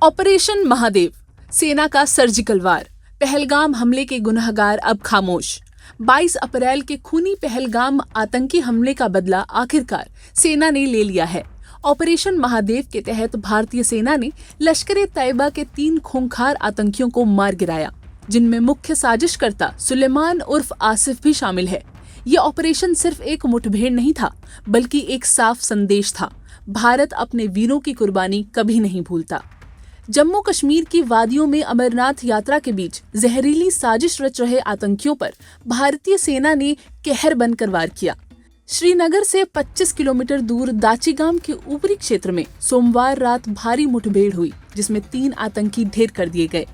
Operation Mahadev, सेना का surgical वार। पहलगाम हमले के गुनहगार अब खामोश। 22 अप्रैल के खूनी पहलगाम आतंकी हमले का बदला आखिरकार सेना ने ले लिया है। ऑपरेशन महादेव के तहत भारतीय सेना ने लश्कर-ए-तैयबा के 3 खूंखार आतंकियों को मार गिराया, जिनमें मुख्य साजिशकर्ता सुलेमान उर्फ आसिफ भी शामिल है। ये ऑपरेशन सिर्फ एक मुठभेड़ नहीं था, बल्कि एक साफ संदेश था। भारत अपने वीरों की कुर्बानी कभी नहीं भूलता। जम्मू कश्मीर की वादियों में अमरनाथ यात्रा के बीच जहरीली साजिश रच रहे आतंकियों पर भारतीय सेना ने कहर बनकर वार किया। श्रीनगर से 25 किलोमीटर दूर दाचीगाम के ऊपरी क्षेत्र में सोमवार रात भारी मुठभेड़ हुई, जिसमें 3 आतंकी ढेर कर दिए गए।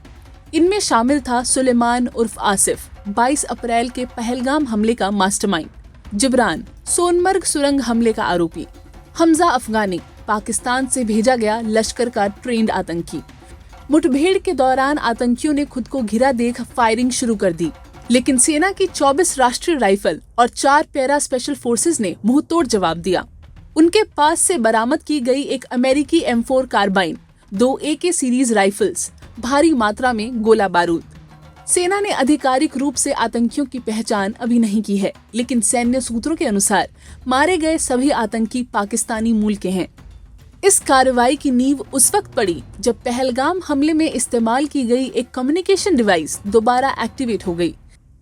इनमें शामिल था सुलेमान उर्फ आसिफ, 22 अप्रैल के पहलगाम हमले का मास्टरमाइंड, जिब्रान, सोनमर्ग सुरंग हमले का आरोपी, हमजा अफगानी, पाकिस्तान से भेजा गया लश्कर का ट्रेंड आतंकी। मुठभेड़ के दौरान आतंकियों ने खुद को घिरा देख फायरिंग शुरू कर दी, लेकिन सेना की 24 राष्ट्रीय राइफल और 4 पैरा स्पेशल फोर्सेस ने मुंहतोड़ जवाब दिया। उनके पास से बरामद की गई एक अमेरिकी M4 carbene, 2 AK series rifles, भारी मात्रा में गोला बारूद। सेना ने आधिकारिक रूप से आतंकियों की पहचान अभी नहीं की है, लेकिन सैन्य सूत्रों के अनुसार मारे गए सभी आतंकी पाकिस्तानी मूल के हैं। इस कार्रवाई की नींव उस वक्त पड़ी जब पहलगाम हमले में इस्तेमाल की गई एक कम्युनिकेशन डिवाइस दोबारा एक्टिवेट हो गई।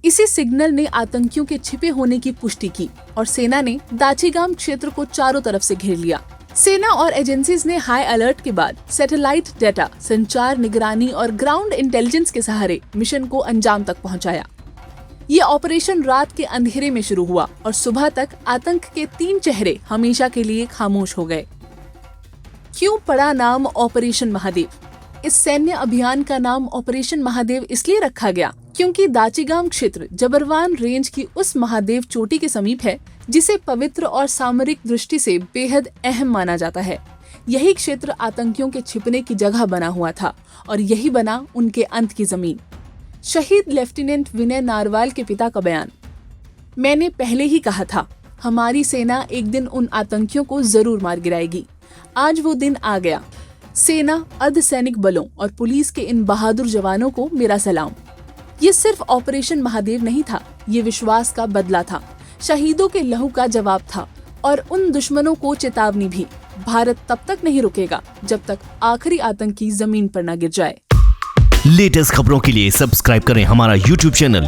इसी सिग्नल ने आतंकियों के छिपे होने की पुष्टि की और सेना ने दाचीगाम क्षेत्र को चारों तरफ से घेर लिया। सेना और एजेंसीज ने हाई अलर्ट के बाद सैटेलाइट डेटा, संचार, निगरानी और ग्राउंड इंटेलिजेंस के सहारे मिशन को अंजाम तक पहुंचाया। ये ऑपरेशन रात के अंधेरे में शुरू हुआ और सुबह तक आतंक के 3 चेहरे हमेशा के लिए खामोश हो गए। क्यों पड़ा नाम ऑपरेशन महादेव? इस सैन्य अभियान का नाम ऑपरेशन महादेव इसलिए रखा गया क्योंकि दाचीगाम क्षेत्र जबरवान रेंज की उस महादेव चोटी के समीप है, जिसे पवित्र और सामरिक दृष्टि से बेहद अहम माना जाता है। यही क्षेत्र आतंकियों के छिपने की जगह बना हुआ था और यही बना उनके अंत की जमीन। शहीद लेफ्टिनेंट विनय नारवाल के पिता का बयान, मैंने पहले ही कहा था, हमारी सेना एक दिन उन आतंकियों को जरूर मार गिराएगी। आज वो दिन आ गया। सेना, अर्धसैनिक बलों और पुलिस के इन बहादुर जवानों को मेरा सलाम। ये सिर्फ ऑपरेशन महादेव नहीं था, ये विश्वास का बदला था, शहीदों के लहू का जवाब था और उन दुश्मनों को चेतावनी भी। भारत तब तक नहीं रुकेगा जब तक आखिरी आतंकी जमीन पर न गिर जाए। लेटेस्ट खबरों के लिए सब्सक्राइब करें हमारा YouTube चैनल